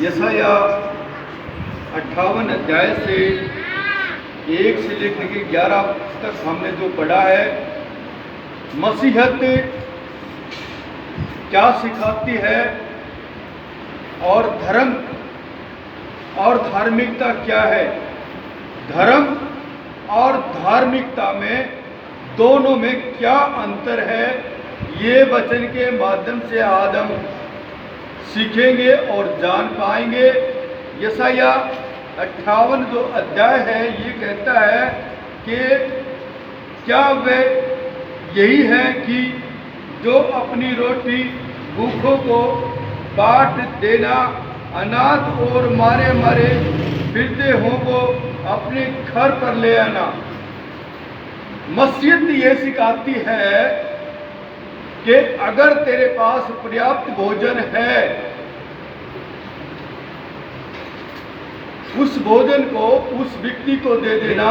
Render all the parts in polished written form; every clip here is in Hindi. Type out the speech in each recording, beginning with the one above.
यशाया 58 अध्याय से 1 से लेकर के 11 तक हमने जो पढ़ा है, मसीहत क्या सिखाती है और धर्म और धार्मिकता क्या है। धर्म और धार्मिकता में दोनों में क्या अंतर है, ये वचन के माध्यम से आज हम सीखेंगे और जान पाएंगे। यशाया 58 जो अध्याय है ये कहता है कि क्या वे यही है कि जो अपनी रोटी भूखों को बांट देना, अनाथ और मारे मारे फिरते हों को अपने घर पर ले आना। मसीहत ये सिखाती है कि अगर तेरे पास पर्याप्त भोजन है, उस भोजन को उस व्यक्ति को दे देना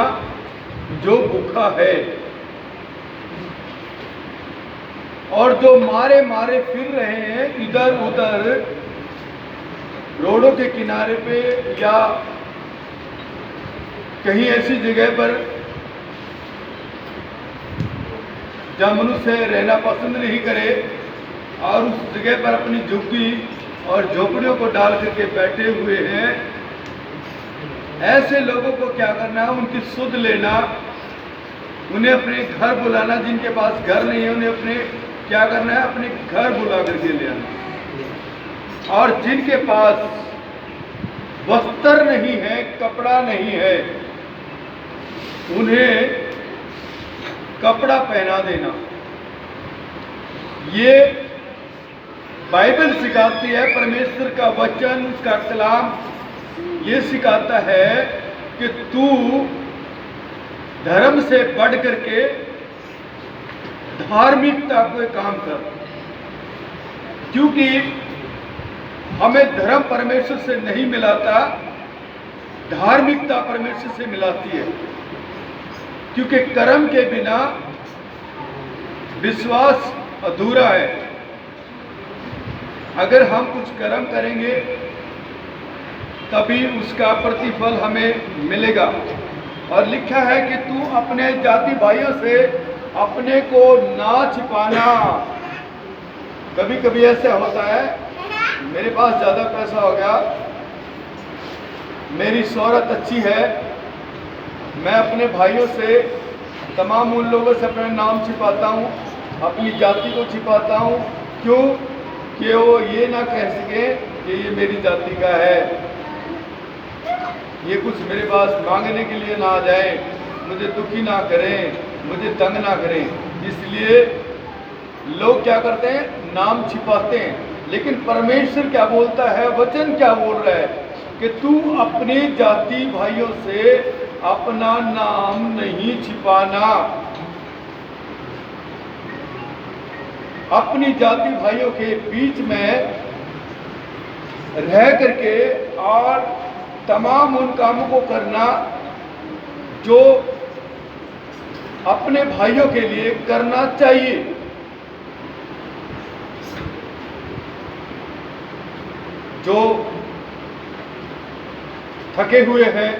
जो भूखा है, और जो मारे मारे फिर रहे हैं इधर उधर रोडों के किनारे पे या कहीं ऐसी जगह पर जहाँ मनुष्य रहना पसंद नहीं करे और उस जगह पर अपनी झुग्गी और झोपड़ियों को डाल करके बैठे हुए हैं, ऐसे लोगों को क्या करना है, उनकी सुध लेना, उन्हें अपने घर बुलाना। जिनके पास घर नहीं है उन्हें अपने क्या करना है, अपने घर बुला करके ले आना। और जिनके पास वस्त्र नहीं है, कपड़ा नहीं है, उन्हें कपड़ा पहना देना। ये बाइबल सिखाती है, परमेश्वर का वचन, उसका कलाम ये सिखाता है कि तू धर्म से बढ़ करके धार्मिकता को काम कर, क्योंकि हमें धर्म परमेश्वर से नहीं मिलाता, धार्मिकता परमेश्वर से मिलाती है। क्योंकि कर्म के बिना विश्वास अधूरा है। अगर हम कुछ कर्म करेंगे तभी उसका प्रतिफल हमें मिलेगा। और लिखा है कि तू अपने जाति भाइयों से अपने को ना छिपाना। कभी कभी ऐसा होता है, मेरे पास ज़्यादा पैसा हो गया, मेरी शोहरत अच्छी है, मैं अपने भाइयों से, तमाम उन लोगों से अपना नाम छिपाता हूँ, अपनी जाति को छिपाता हूँ। क्यों? कि वो ये ना कह सके कि ये मेरी जाति का है, ये कुछ मेरे पास मांगने के लिए ना आ जाए, मुझे दुखी ना करें, मुझे तंग ना करें। इसलिए लोग क्या करते हैं, नाम छिपाते हैं। लेकिन परमेश्वर क्या बोलता है, वचन क्या बोल रहा है कि तू अपने जाति भाइयों से अपना नाम नहीं छिपाना। अपनी जाति भाइयों के बीच में रह करके और तमाम उन कामों को करना जो अपने भाइयों के लिए करना चाहिए। जो थके हुए हैं,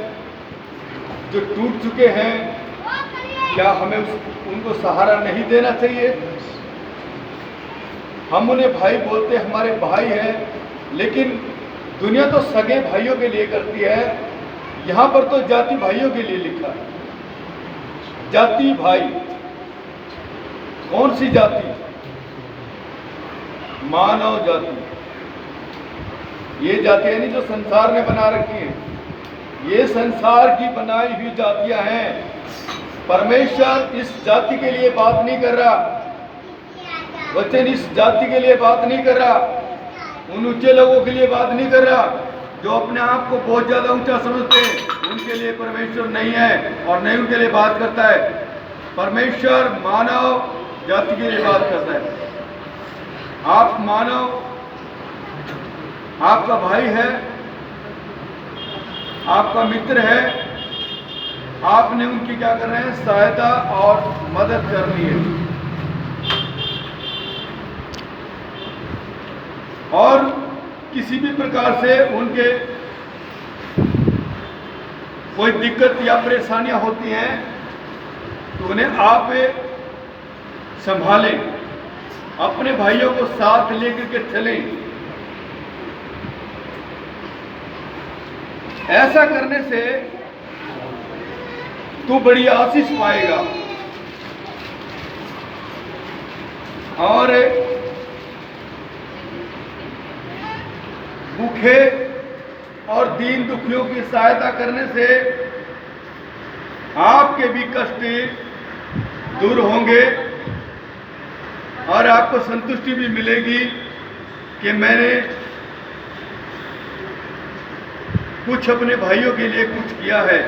जो टूट चुके हैं, क्या हमें उनको सहारा नहीं देना चाहिए? हम उन्हें भाई बोलते, हमारे भाई हैं, लेकिन दुनिया तो सगे भाइयों के लिए करती है। यहाँ पर तो जाति भाइयों के लिए लिखा है। जाति भाई, कौन सी जाति? मानव जाति। ये जातियां नहीं जो संसार ने बना रखी है, ये संसार की बनाई हुई जातियां हैं। परमेश्वर इस जाति के लिए बात नहीं कर रहा, वचन इस जाति के लिए बात नहीं कर रहा, उन ऊंचे लोगों के लिए बात नहीं कर रहा जो अपने आप को बहुत ज्यादा ऊंचा समझते हैं। उनके लिए परमेश्वर नहीं है और नहीं उनके लिए बात करता है। परमेश्वर मानव जाति के लिए बात करता है। आप मानव, आपका भाई है, आपका मित्र है, आपने उनकी क्या करना है, सहायता और मदद करनी है। और किसी भी प्रकार से उनके कोई दिक्कत या परेशानियां होती हैं तो उन्हें आप संभालें, अपने भाइयों को साथ लेकर के चलें। ऐसा करने से तू बड़ी आशीष पाएगा और भूखे और दीन दुखियों की सहायता करने से आपके भी कष्ट दूर होंगे और आपको संतुष्टि भी मिलेगी कि मैंने कुछ अपने भाइयों के लिए कुछ किया है।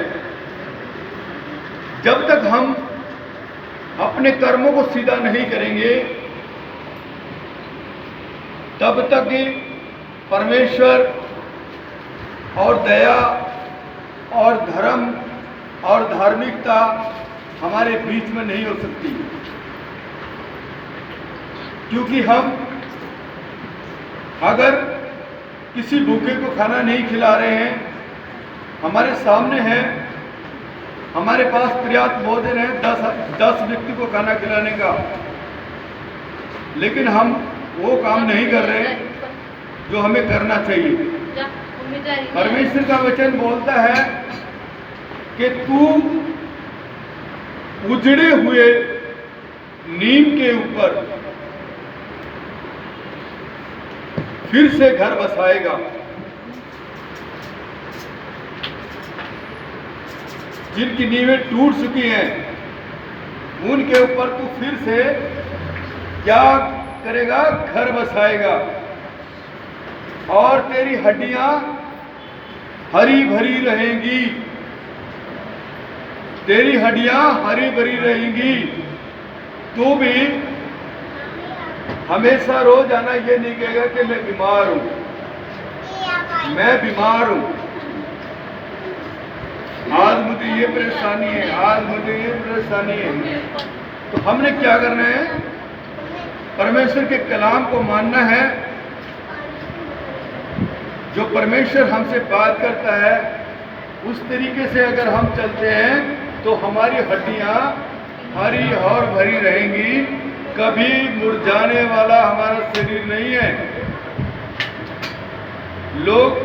जब तक हम अपने कर्मों को सीधा नहीं करेंगे तब तक परमेश्वर और दया और धर्म और धार्मिकता हमारे बीच में नहीं हो सकती, क्योंकि हम अगर किसी भूखे को खाना नहीं खिला रहे हैं, हमारे सामने है, हमारे पास पर्याप्त भोजन है 10 व्यक्ति को खाना खिलाने का, लेकिन हम वो काम नहीं कर रहे जो हमें करना चाहिए। परमेश्वर का वचन बोलता है कि तू उजड़े हुए नीम के ऊपर फिर से घर बसाएगा। जिनकी नींवें टूट चुकी हैं उनके ऊपर तू फिर से क्या करेगा? घर बसाएगा और तेरी हड्डियां हरी भरी रहेंगी, तेरी हड्डियां हरी भरी रहेंगी। तू भी हमेशा रोज आना ये नहीं कहेगा कि मैं बीमार हूं, मैं बीमार हूं, आज मुझे ये परेशानी है, आज मुझे ये परेशानी है। तो हमने क्या करना है? परमेश्वर के कलाम को मानना है। जो परमेश्वर हमसे बात करता है उस तरीके से अगर हम चलते हैं तो हमारी हड्डियां हरी और भरी रहेंगी, कभी मुरझाने वाला हमारा शरीर नहीं है। लोग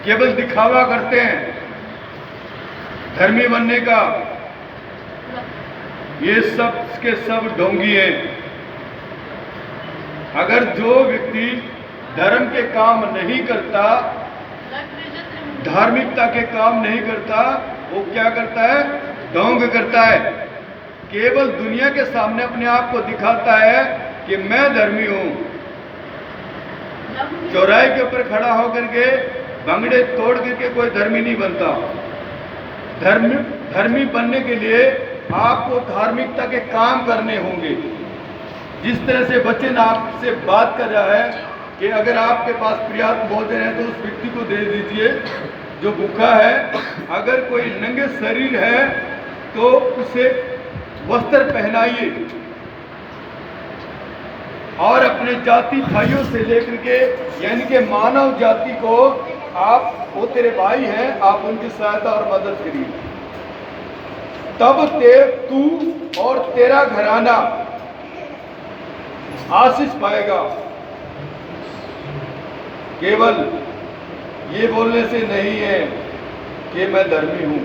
केवल दिखावा करते हैं धर्मी बनने का, ये सब के सब ढोंगी हैं। अगर जो व्यक्ति धर्म के काम नहीं करता, धार्मिकता के काम नहीं करता, वो क्या करता है? ढोंग करता है। केवल दुनिया के सामने अपने आप को दिखाता है कि मैं धर्मी हूं। चौराहे के ऊपर खड़ा होकर के भंगड़े तोड़ करके कोई धर्मी नहीं बनता। धर्मी बनने के लिए आपको धार्मिकता के काम करने होंगे। जिस तरह से वचन आपसे बात कर रहा है कि अगर आपके पास पर्याप्त भोजन है तो उस व्यक्ति को दे दीजिए जो भूखा है। अगर कोई नंगे शरीर है तो उसे वस्त्र पहनाइए और अपने जाति भाइयों से लेकर के यानी कि मानव जाति को आप, वो तेरे भाई हैं, आप उनकी सहायता और मदद करिए। तब तू और तेरा घराना आशीष पाएगा। केवल ये बोलने से नहीं है कि मैं धर्मी हूं,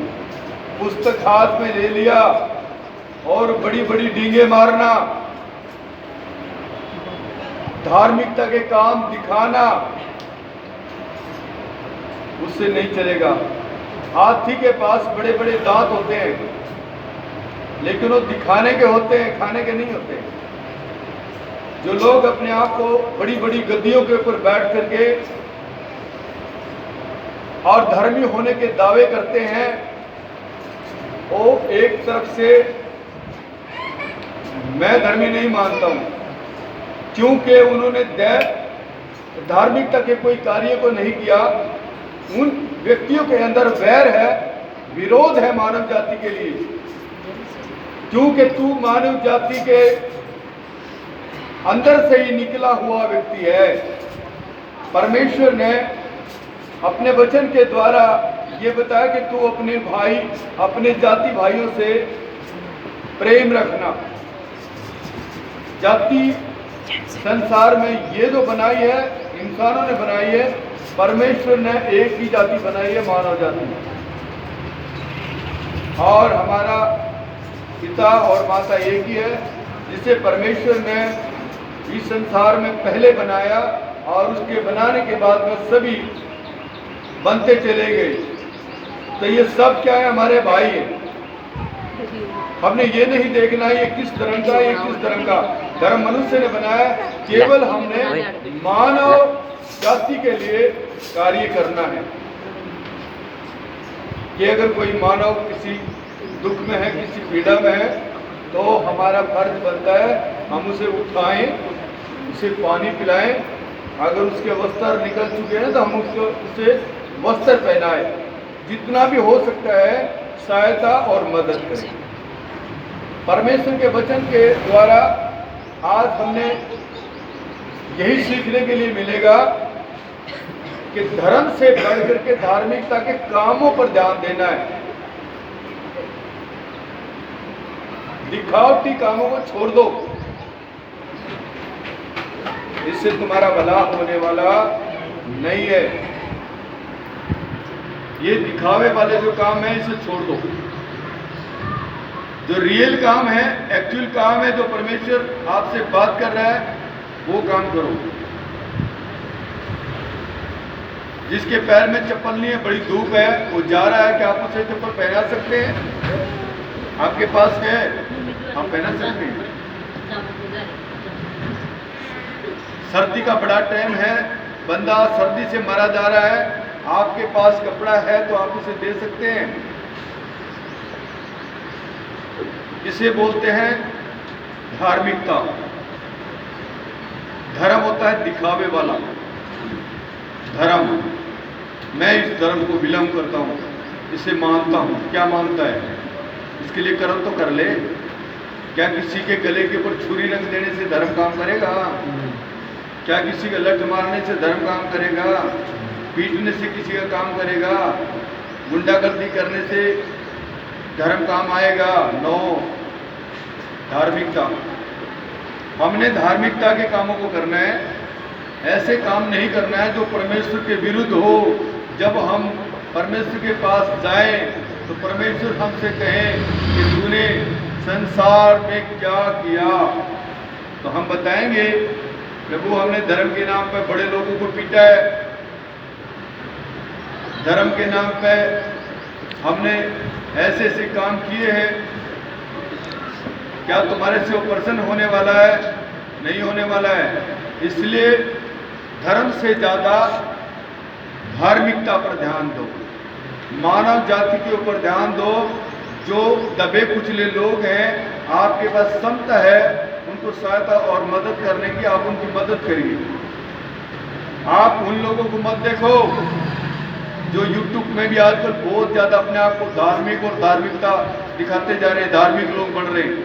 पुस्तक हाथ में ले लिया और बड़ी बड़ी डींगे मारना, धार्मिकता के काम दिखाना, उससे नहीं चलेगा। हाथी के पास बड़े बड़े दांत होते हैं लेकिन वो दिखाने के होते हैं, खाने के नहीं होते। जो लोग अपने आप को बड़ी बड़ी गद्दियों के ऊपर बैठ करके और धर्मी होने के दावे करते हैं, वो एक तरफ से मैं धर्मी नहीं मानता हूं, क्योंकि उन्होंने धार्मिकता के कोई कार्य को नहीं किया। उन व्यक्तियों के अंदर वैर है, विरोध है मानव जाति के लिए, क्योंकि तू मानव जाति के अंदर से ही निकला हुआ व्यक्ति है। परमेश्वर ने अपने वचन के द्वारा ये बताया कि तू अपने भाई, अपने जाति भाइयों से प्रेम रखना। जाति संसार में ये जो बनाई है, इंसानों ने बनाई है, परमेश्वर ने एक ही जाति बनाई है, मानव जाति। और हमारा पिता और माता एक ही है, जिसे परमेश्वर ने इस संसार में पहले बनाया और उसके बनाने के बाद में सभी बनते चले गए। तो ये सब क्या है? हमारे भाई है। हमने ये नहीं देखना ये किस धर्म का, ये किस धर्म का। धर्म मनुष्य ने बनाया, केवल हमने मानव जाति के लिए कार्य करना है कि अगर कोई मानव किसी दुख में है, किसी पीड़ा में है, तो हमारा फर्ज बनता है हम उसे उठाएं, उसे पानी पिलाएं। अगर उसके वस्त्र निकल चुके हैं तो हम उसको उसे वस्त्र पहनाएं। जितना भी हो सकता है सहायता और मदद करें। परमेश्वर के वचन के द्वारा आज हमने यही सीखने के लिए मिलेगा कि धर्म से बढ़कर के धार्मिकता के कामों पर ध्यान देना है। दिखावटी कामों को छोड़ दो, इससे तुम्हारा भला होने वाला नहीं है। ये दिखावे वाले जो काम है इसे छोड़ दो। जो रियल काम है, एक्चुअल काम है, जो परमेश्वर आपसे बात कर रहा है, वो काम करो। जिसके पैर में चप्पल नहीं है, बड़ी धूप है, वो जा रहा है, कि आप उसे चप्पल पहना सकते हैं? आपके पास है, आप पहना सकते हैं। सर्दी का बड़ा टाइम है, बंदा सर्दी से मरा जा रहा है, आपके पास कपड़ा है तो आप उसे दे सकते हैं। इसे बोलते हैं धार्मिकता। धर्म होता है दिखावे वाला धर्म। मैं इस धर्म को विलंब करता हूँ, इसे मानता हूँ। क्या मानता है? इसके लिए कर्म तो कर ले। क्या किसी के गले के ऊपर छुरी रख देने से धर्म काम करेगा? क्या किसी का लठ मारने से धर्म काम करेगा? पीटने से किसी का काम करेगा? गुंडागर्दी करने से धर्म काम आएगा? नो। धार्मिकता, हमने धार्मिकता के कामों को करना है। ऐसे काम नहीं करना है जो परमेश्वर के विरुद्ध हो। जब हम परमेश्वर के पास जाएं तो परमेश्वर हमसे कहें कि तूने संसार में क्या किया, तो हम बताएंगे प्रभु हमने धर्म के नाम पर बड़े लोगों को पीटा है, धर्म के नाम पे हमने ऐसे ऐसे काम किए हैं। क्या तुम्हारे से वो प्रसन्न होने वाला है? नहीं होने वाला है। इसलिए धर्म से ज़्यादा धार्मिकता पर ध्यान दो, मानव जाति के ऊपर ध्यान दो। जो दबे कुचले लोग हैं, आपके पास क्षमता है उनको सहायता और मदद करने की, आप उनकी मदद करिए। आप उन लोगों को मत देखो जो YouTube में भी आजकल बहुत ज़्यादा अपने आप को धार्मिक और धार्मिकता दिखाते जा रहे हैं, धार्मिक लोग बन रहे हैं।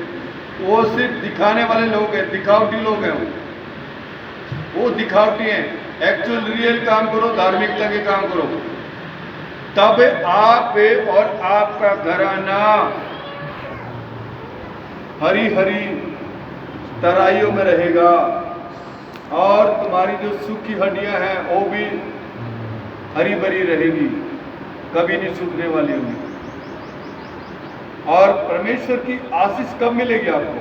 वो सिर्फ दिखाने वाले लोग हैं, दिखावटी लोग हैं। वो दिखावटी हैं। एक्चुअल रियल काम करो, धार्मिकता के काम करो, तब आप और आपका घराना हरी हरी तराइयों में रहेगा और तुम्हारी जो सूखी हड्डियां हैं वो भी हरी भरी रहेगी, कभी नहीं सूखने वाली होगी। और परमेश्वर की आशीष कब मिलेगी आपको?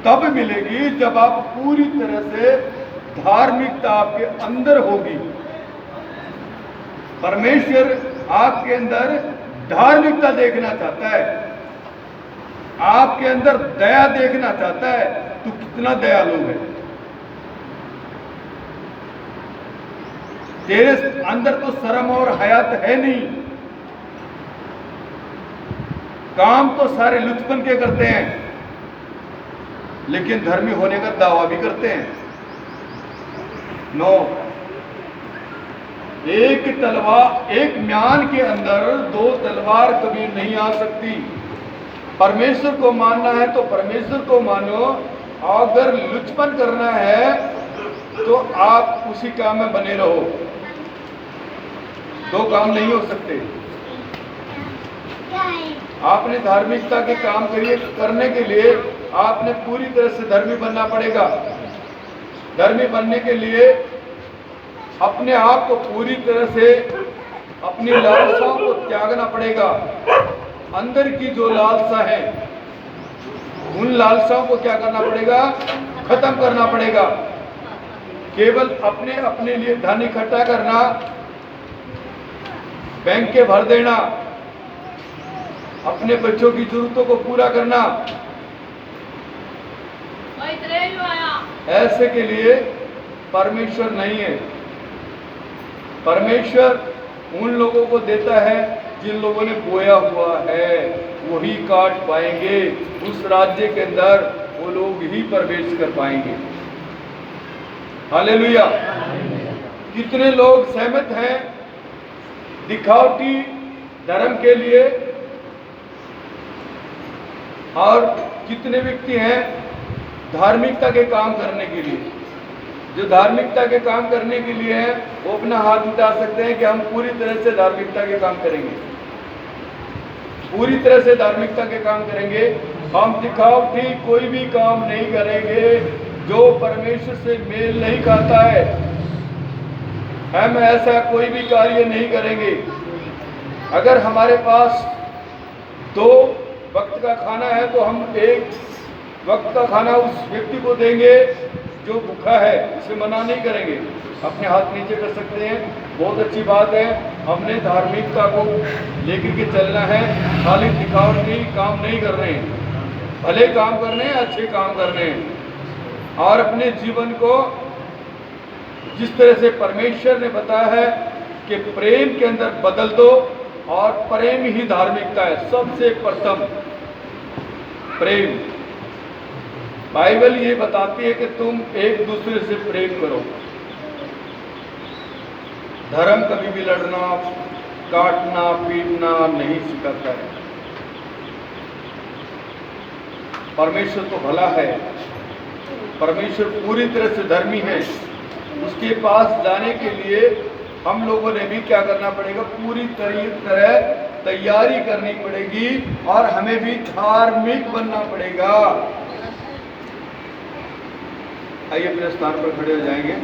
तब मिलेगी जब आप पूरी तरह से धार्मिकता आपके अंदर होगी। परमेश्वर आपके अंदर धार्मिकता देखना चाहता है, आपके अंदर दया देखना चाहता है। तू कितना दयालु है। तेरे अंदर तो शर्म और हयात है नहीं। काम तो सारे लुचपन के करते हैं, लेकिन धर्मी होने का दावा भी करते हैं। नो। एक तलवार, एक म्यान के अंदर दो तलवार कभी नहीं आ सकती। परमेश्वर को मानना है तो परमेश्वर को मानो। अगर लुचपन करना है तो आप उसी काम में बने रहो। दो काम नहीं हो सकते। आपने धार्मिकता के काम करने के लिए आपने पूरी तरह से धर्मी बनना पड़ेगा। धर्मी बनने के लिए अपने आप को पूरी तरह से अपनी लालसाओं को त्यागना पड़ेगा। अंदर की जो लालसा है उन लालसाओं को क्या करना पड़ेगा? खत्म करना पड़ेगा। केवल अपने अपने लिए धन इकट्ठा करना, बैंक के भर देना, अपने बच्चों की जरूरतों को पूरा करना, ऐसे के लिए परमेश्वर नहीं है। परमेश्वर उन लोगों को देता है जिन लोगों ने बोया हुआ है, वही काट पाएंगे। उस राज्य के अंदर वो लोग ही प्रवेश कर पाएंगे। हालेलुया। कितने लोग सहमत हैं दिखावटी धर्म के लिए, और कितने व्यक्ति हैं धार्मिकता के काम करने के लिए। जो धार्मिकता के काम करने के लिए है वो अपना हाथ उठा सकते हैं कि हम पूरी तरह से धार्मिकता के काम करेंगे, पूरी तरह से धार्मिकता के काम करेंगे। हम दिखावटी कोई भी काम नहीं करेंगे जो परमेश्वर से मेल नहीं खाता है। हम ऐसा कोई भी कार्य नहीं करेंगे। अगर हमारे पास 2 वक्त का खाना है तो हम 1 वक्त का खाना उस व्यक्ति को देंगे जो भूखा है, इसे मना नहीं करेंगे। अपने हाथ नीचे कर सकते हैं, बहुत अच्छी बात है। हमने धार्मिकता को लेकर के चलना है, खाली दिखावटी काम नहीं कर रहे हैं। भले काम करने हैं, अच्छे काम करने हैं, और अपने जीवन को जिस तरह से परमेश्वर ने बताया है कि प्रेम के अंदर बदल दो, और प्रेम ही धार्मिकता है। सबसे प्रथम प्रेम। बाइबल ये बताती है कि तुम एक दूसरे से प्रेम करो। धर्म कभी भी लड़ना, काटना, पीटना नहीं सिखाता है। परमेश्वर तो भला है, परमेश्वर पूरी तरह से धर्मी है। उसके पास जाने के लिए हम लोगों ने भी क्या करना पड़ेगा? पूरी तरह तैयारी करनी पड़ेगी, और हमें भी धार्मिक बनना पड़ेगा। आइए अपने स्थान पर खड़े हो जाएंगे।